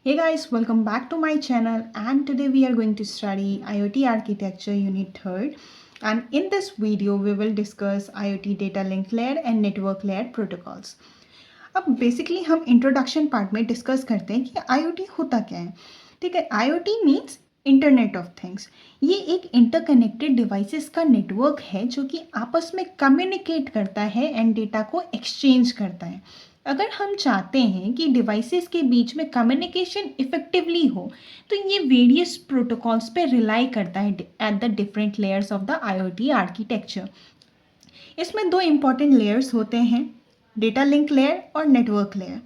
Hey guys, welcome back to my channel and today we are going to study IoT architecture unit 3rd, and in this video we will discuss IoT data link layer and network layer protocols. अब basically हम introduction part में discuss करते हैं कि IoT होता क्या है। ठीक है, IoT means internet of things. ये एक इंटरकनेक्टेड डिवाइसेस का नेटवर्क है जो कि आपस में कम्युनिकेट करता है एंड डेटा को एक्सचेंज करता है। अगर हम चाहते हैं कि डिवाइसेस के बीच में कम्युनिकेशन इफेक्टिवली हो तो ये वेरियस प्रोटोकॉल्स पे रिलाई करता है at the different layers of the IoT architecture. इसमें दो इंपॉर्टेंट लेयर्स होते हैं, डेटा लिंक लेयर और network layer.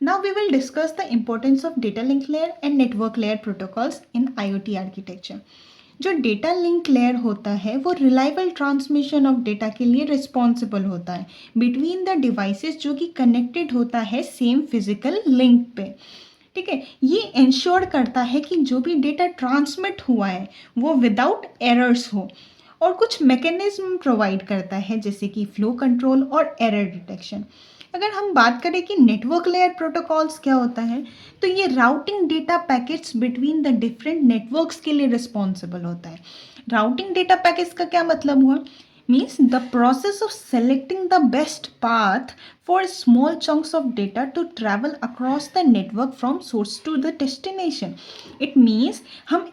Now we will discuss the importance of data link layer and network layer protocols in IoT architecture. जो data link layer होता है वो reliable transmission of data के लिए responsible होता है बिटवीन द डिवाइसेस जो कि कनेक्टेड होता है सेम फिजिकल लिंक पे। ठीक है, ये इंश्योर करता है कि जो भी डेटा ट्रांसमिट हुआ है वो विदाउट एरर्स हो और कुछ मैकेनिज्म प्रोवाइड करता है जैसे कि फ्लो कंट्रोल और एरर डिटेक्शन। अगर हम बात करें कि नेटवर्क लेयर प्रोटोकॉल्स क्या होता है तो ये routing data packets between the different networks के लिए रिस्पॉन्सिबल होता है। राउटिंग डेटा पैकेट्स का क्या मतलब हुआ? Means the process of selecting the best path for small chunks of data to travel across the network from source to the destination. It means हम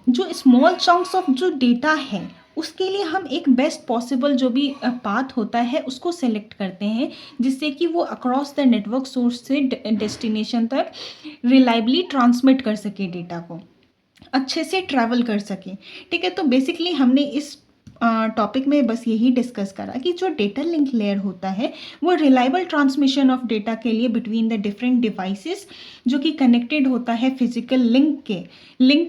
जो स्मॉल चंक्स ऑफ जो data है उसके लिए हम एक बेस्ट पॉसिबल जो भी पाथ होता है उसको सेलेक्ट करते हैं जिससे कि वो अक्रॉस द नेटवर्क सोर्स से डेस्टिनेशन तक रिलायबली ट्रांसमिट कर सके, डेटा को अच्छे से ट्रैवल कर सके। ठीक है, तो बेसिकली हमने इस टॉपिक में बस यही डिस्कस करा कि जो डेटा लिंक लेयर होता है वो रिलायबल ट्रांसमिशन ऑफ डेटा के लिए बिटवीन द डिफरेंट डिवाइसेस जो कि कनेक्टेड होता है फिजिकल लिंक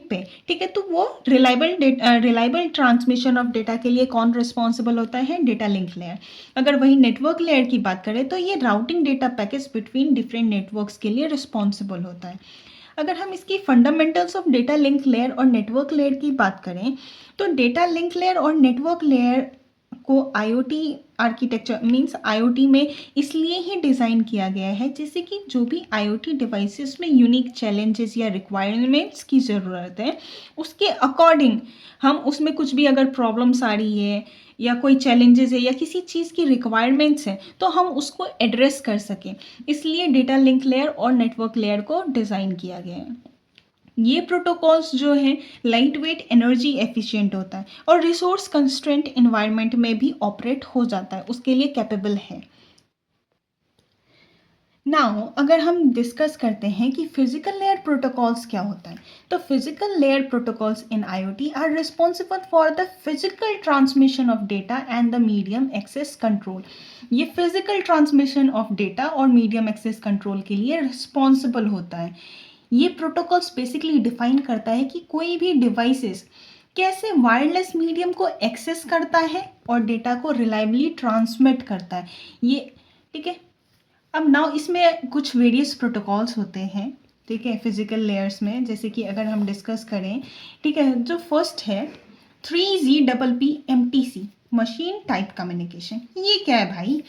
पे। ठीक है, तो वो रिलायबल ट्रांसमिशन ऑफ डेटा के लिए कौन रिस्पॉन्सिबल होता है? Data link layer. अगर वही नेटवर्क लेयर की बात करें तो ये routing data packets between different networks के लिए रिस्पॉन्सिबल होता है। अगर हम इसकी fundamentals of data link layer और नेटवर्क लेयर की बात करें तो डेटा लिंक लेयर और नेटवर्क लेयर को IoT आर्किटेक्चर मींस IoT में इसलिए ही डिज़ाइन किया गया है जैसे कि जो भी IoT डिवाइसेस में यूनिक चैलेंजेस या रिक्वायरमेंट्स की ज़रूरत है उसके अकॉर्डिंग हम उसमें कुछ भी अगर प्रॉब्लम्स आ रही है या कोई चैलेंजेस है या किसी चीज़ की रिक्वायरमेंट्स है तो हम उसको एड्रेस कर सकें, इसलिए डेटा लिंक लेयर और नेटवर्क लेयर को डिज़ाइन किया गया है। ये प्रोटोकॉल्स जो हैं लाइट वेट एनर्जी एफिशिएंट होता है और रिसोर्स कंस्ट्रेंट इन्वायरमेंट में भी ऑपरेट हो जाता है, उसके लिए कैपेबल है। नाउ अगर हम डिस्कस करते हैं कि फिजिकल लेयर प्रोटोकॉल्स क्या होता है तो physical layer protocols in IoT are responsible for the physical transmission of data and the medium access control. ये फिजिकल ट्रांसमिशन ऑफ डेटा और मीडियम एक्सेस कंट्रोल के लिए रिस्पॉन्सिबल होता है। ये प्रोटोकॉल्स बेसिकली डिफाइन करता है कि कोई भी डिवाइसेस कैसे वायरलेस मीडियम को एक्सेस करता है और डेटा को रिलायबली ट्रांसमिट करता है। ये ठीक है, अब नाउ इसमें कुछ वेरियस प्रोटोकॉल्स होते हैं। ठीक है, फिजिकल लेयर्स में जैसे कि अगर हम डिस्कस करें, ठीक है, जो फर्स्ट है 3GPP मशीन टाइप कम्युनिकेशन। ये क्या है भाई?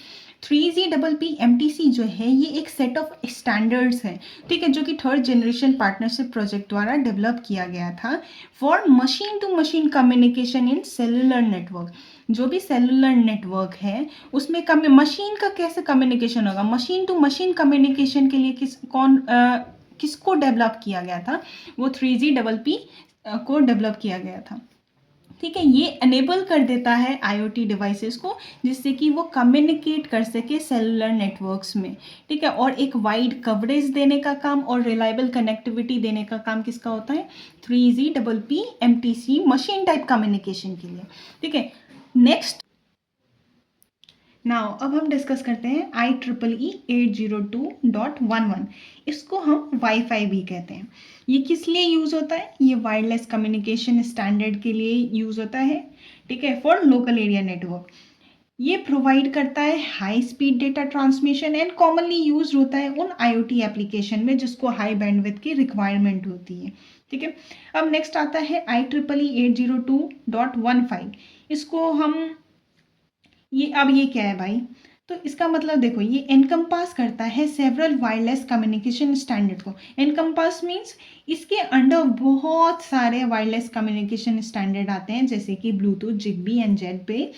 3GPP जो है ये एक सेट ऑफ स्टैंडर्ड्स है, ठीक है, जो कि थर्ड जनरेशन पार्टनरशिप प्रोजेक्ट द्वारा डेवलप किया गया था for machine to machine communication in cellular network. जो भी सेलुलर नेटवर्क है उसमें मशीन का कैसे कम्युनिकेशन होगा, मशीन टू मशीन कम्युनिकेशन के लिए किसको डेवलप किया गया था? वो 3GPP को डेवलप किया गया था। ठीक है, ये अनेबल कर देता है IoT डिवाइसेस को जिससे कि वो कम्युनिकेट कर सके सेलुलर नेटवर्क्स में। ठीक है, और एक वाइड कवरेज देने का काम और रिलायबल कनेक्टिविटी देने का काम किसका होता है? 3GPP मशीन टाइप कम्युनिकेशन के लिए। ठीक है, नेक्स्ट नाउ अब हम डिस्कस करते हैं IEEE 802.11। इसको हम वाईफाई भी कहते हैं। ये किस लिए यूज़ होता है? ये वायरलेस कम्युनिकेशन स्टैंडर्ड के लिए यूज़ होता है। ठीक है, फॉर लोकल एरिया नेटवर्क। ये प्रोवाइड करता है high speed data transmission and commonly use होता है उन IoT एप्लीकेशन में जिसको हाई बैंडविड्थ की रिक्वायरमेंट होती है। ठीक है, अब नेक्स्ट आता है IEEE 802.15। इसको हम ये क्या है भाई? तो इसका मतलब देखो, ये एनकम्पास करता है सेवरल वायरलेस कम्युनिकेशन स्टैंडर्ड को। एनकम्पास मीन्स इसके अंडर बहुत सारे वायरलेस कम्युनिकेशन स्टैंडर्ड आते हैं, जैसे कि ब्लूटूथ, जिगबी एंड जेड पे।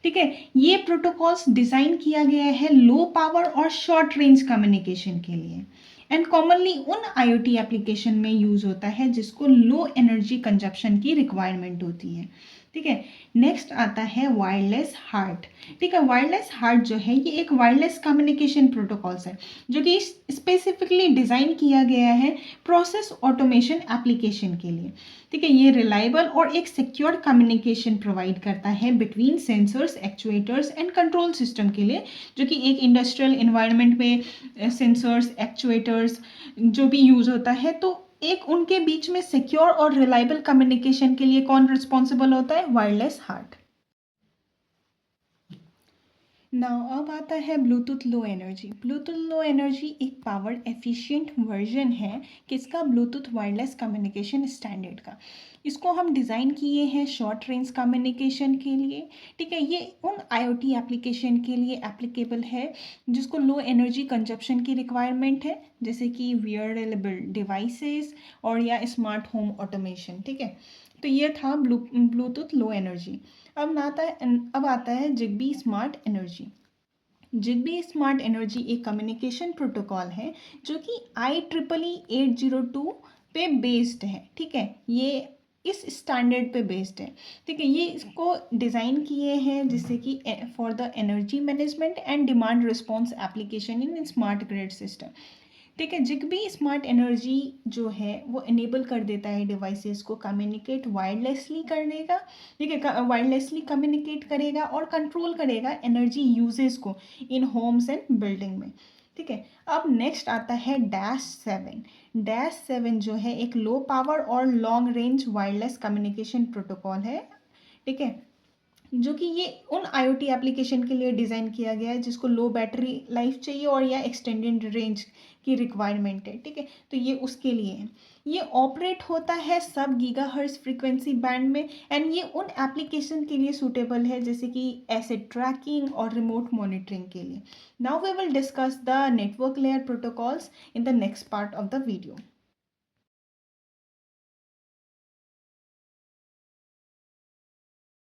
ठीक है, ये प्रोटोकॉल्स डिज़ाइन किया गया है लो पावर और शॉर्ट रेंज कम्युनिकेशन के लिए, एंड कॉमनली उन आईओटी एप्लीकेशन में यूज़ होता है जिसको लो एनर्जी कंजप्शन की रिक्वायरमेंट होती है। ठीक है, नेक्स्ट आता है वायरलेस हार्ट। ठीक है, वायरलेस हार्ट जो है ये एक वायरलेस कम्युनिकेशन प्रोटोकॉल्स है जो कि स्पेसिफिकली डिज़ाइन किया गया है प्रोसेस ऑटोमेशन एप्लीकेशन के लिए। ठीक है, ये रिलायबल और एक सिक्योर कम्युनिकेशन प्रोवाइड करता है between sensors, actuators and control system के लिए, जो कि एक इंडस्ट्रियल इन्वायरमेंट में सेंसर्स, एक्चुएटर्स जो भी यूज़ होता है, तो एक उनके बीच में सिक्योर और रिलायबल कम्युनिकेशन के लिए कौन रिस्पॉन्सिबल होता है? Wireless HART. नाउ अब आता है Bluetooth low energy. Bluetooth low energy एक पावर एफिशिएंट वर्जन है किसका? ब्लूटूथ वायरलेस कम्युनिकेशन स्टैंडर्ड का। इसको हम डिज़ाइन किए हैं शॉर्ट रेंज कम्युनिकेशन के लिए। ठीक है, ये उन आईओटी एप्लीकेशन के लिए एप्लीकेबल है जिसको लो एनर्जी कंजप्शन की रिक्वायरमेंट है, जैसे कि वियरेबल डिवाइसेस और या स्मार्ट होम ऑटोमेशन। ठीक है, तो ये था ब्लूटूथ लो एनर्जी। अब आता है Zigbee smart energy. Zigbee smart energy एक कम्युनिकेशन प्रोटोकॉल है जो कि IEEE 802 पे बेस्ड है। ठीक है, ये इस स्टैंडर्ड पे बेस्ड है। ठीक है, ये इसको डिज़ाइन किए हैं जिससे कि for the energy management and demand response application in smart grid system. ठीक है, जिगबी स्मार्ट एनर्जी जो है वो इनेबल कर देता है डिवाइसेस को कम्युनिकेट वायरलेसली करने का। ठीक है, वायरलेसली कम्युनिकेट करेगा और कंट्रोल करेगा एनर्जी यूजेस को इन होम्स एंड बिल्डिंग में। ठीक है, अब नेक्स्ट आता है डैश 7। डैश 7 जो है एक लो पावर और long range wireless communication protocol है। ठीक है, जो कि ये उन आईओटी एप्लीकेशन के लिए डिज़ाइन किया गया है जिसको लो बैटरी लाइफ चाहिए और या एक्सटेंडेड रेंज की रिक्वायरमेंट है। ठीक है, तो ये उसके लिए है। ये ऑपरेट होता है सब गीगाहर्ट्ज़ फ्रीक्वेंसी बैंड में, एंड ये उन एप्लीकेशन के लिए सूटेबल है जैसे कि एसेट ट्रैकिंग और रिमोट मॉनिटरिंग के लिए। Now we will discuss the network layer protocols in the next part of the video.